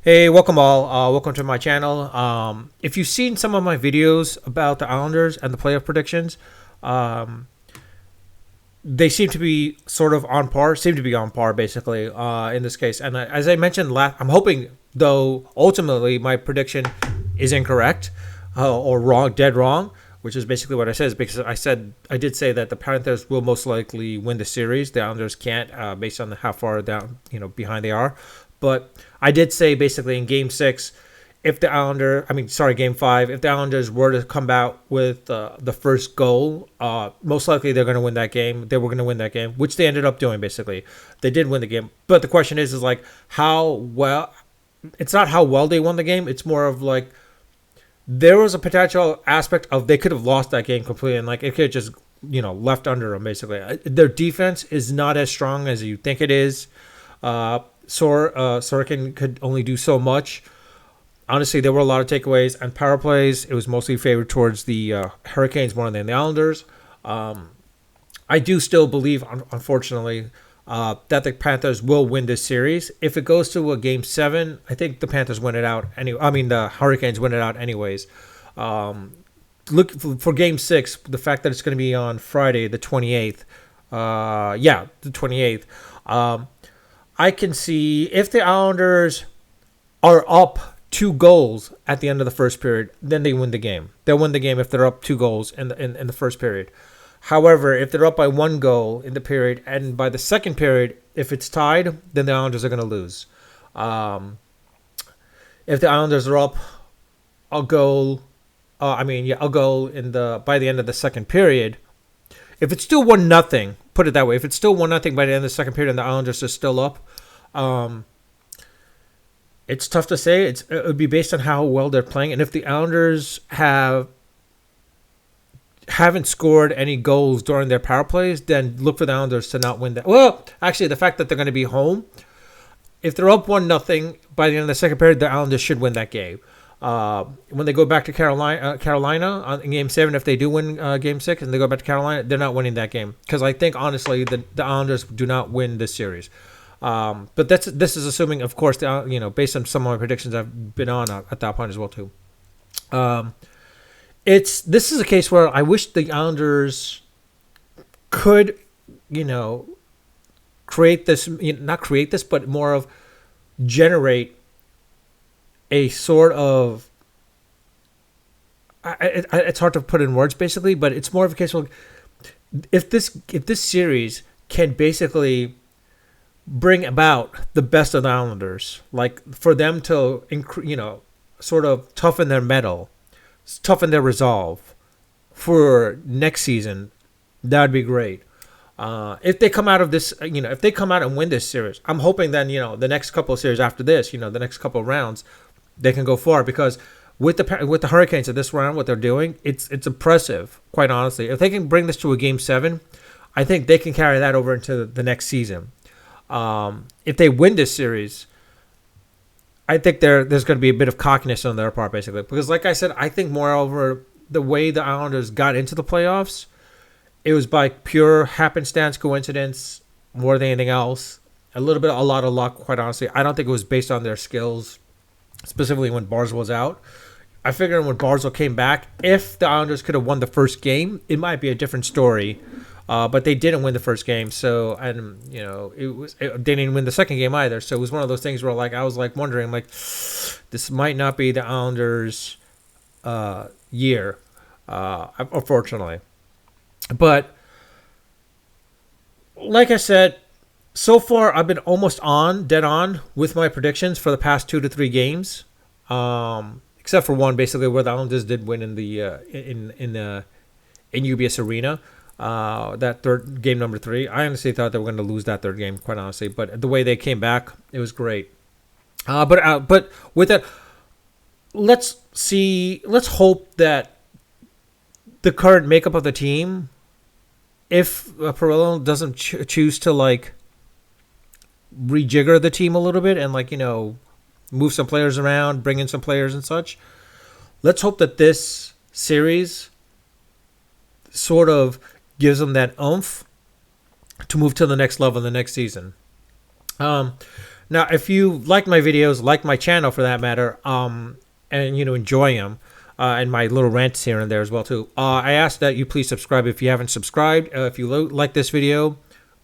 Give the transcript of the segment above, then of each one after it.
Hey, welcome all. Welcome to my channel. If you've seen some of my videos about the Islanders and the playoff predictions, um, they seem to be sort of on par. Seem to be on par, basically, in this case. And as I mentioned, I'm hoping, though, ultimately my prediction is incorrect or wrong, dead wrong, which is basically what I said. Is because I did say that the Panthers will most likely win the series. The Islanders can't, based on how far down, behind they are. But I did say basically in Game 6, if the Game 5, if the Islanders were to come out with the first goal, most likely they're going to win that game. They were going to win that game, which they ended up doing. Basically, they did win the game. But the question is like how well. It's not how well they won the game. It's more of like there was a potential aspect of they could have lost that game completely, and like it could have just left under them. Basically, their defense is not as strong as you think it is. Sorokin could only do so much. Honestly, there were a lot of takeaways and power plays. It was mostly favored towards the Hurricanes more than the Islanders. I do still believe, unfortunately, that the Panthers will win this series. If it goes to a Game 7, I think the Panthers win it out. The Hurricanes win it out anyways. Look for Game 6. The fact that it's going to be on Friday, the 28th. The 28th. I can see if the Islanders are up 2 goals at the end of the first period, then they win the game. They'll win the game if they're up 2 goals in the first period. However, if they're up by 1 goal in the period, and by the second period, if it's tied, then the Islanders are going to lose. If the Islanders are up a goal, a goal by the end of the second period, if it's still 1-0, put it that way. If it's still 1-0 by the end of the second period and the Islanders are still up, it's tough to say. It would be based on how well they're playing, and if the Islanders haven't scored any goals during their power plays, then look for the Islanders to not win that. Well, actually, the fact that they're going to be home, if they're up 1-0 by the end of the second period, the Islanders should win that game. When they go back to Carolina in Game 7, if they do win Game 6 and they go back to Carolina, they're not winning that game. Because I think, honestly, the Islanders do not win this series. But this is assuming, of course, based on some of my predictions I've been on at that point as well, too. This is a case where I wish the Islanders could, create this, not create this, but more of generate a sort of, it's hard to put in words basically, but it's more of a case of if this series can basically bring about the best of the Islanders, like for them to sort of toughen their metal, toughen their resolve for next season, that would be great. If they come out of this, if they come out and win this series, I'm hoping then the next couple of series after this, the next couple of rounds, they can go far, because with the Hurricanes at this round, what they're doing, it's impressive, quite honestly. If they can bring this to a Game 7, I think they can carry that over into the next season. If they win this series, I think there's going to be a bit of cockiness on their part, basically, because like I said, I think moreover the way the Islanders got into the playoffs, it was by pure happenstance, coincidence, more than anything else. A lot of luck, quite honestly. I don't think it was based on their skills, specifically when Barzal was out. I figured when Barzal came back, if the Islanders could have won the first game, it might be a different story. But they didn't win the first game, so they didn't win the second game either. So it was one of those things where I was wondering this might not be the Islanders' year, unfortunately. But like I said, so far I've been almost dead on with my predictions for the past 2 to 3 games, except for one, basically, where the Islanders did win in the in UBS Arena. That third game, number 3, I honestly thought they were going to lose that third game, quite honestly. But the way they came back, it was great. But with that, let's hope that the current makeup of the team, if Perillo doesn't choose to rejigger the team a little bit and move some players around, bring in some players and such, let's hope that this series sort of gives them that oomph to move to the next level in the next season. Now, if you like my videos, like my channel for that matter, and enjoy them, and my little rants here and there as well too, I ask that you please subscribe if you haven't subscribed. If you like this video,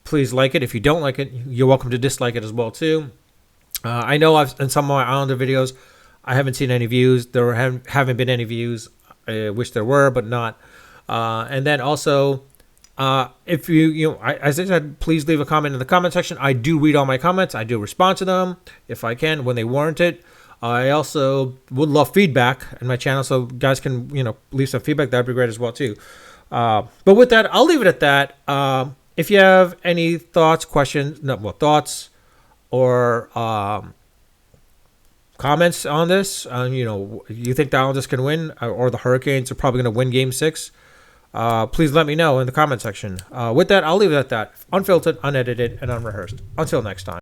please like it. If you don't like it, you're welcome to dislike it as well too. I know in some of my Islander videos, I haven't seen any views. There haven't been any views. I wish there were, but not. And then also, if as I said, please leave a comment in the comment section. I do read all my comments. I do respond to them if I can when they warrant it. I also would love feedback in my channel, so guys can leave some feedback. That'd be great as well too. But with that, I'll leave it at that. If you have any thoughts, questions, thoughts or comments on this, you think the Islanders can win, or the Hurricanes are probably going to win Game 6, please let me know in the comment section. With that, I'll leave it at that. Unfiltered, unedited, and unrehearsed. Until next time.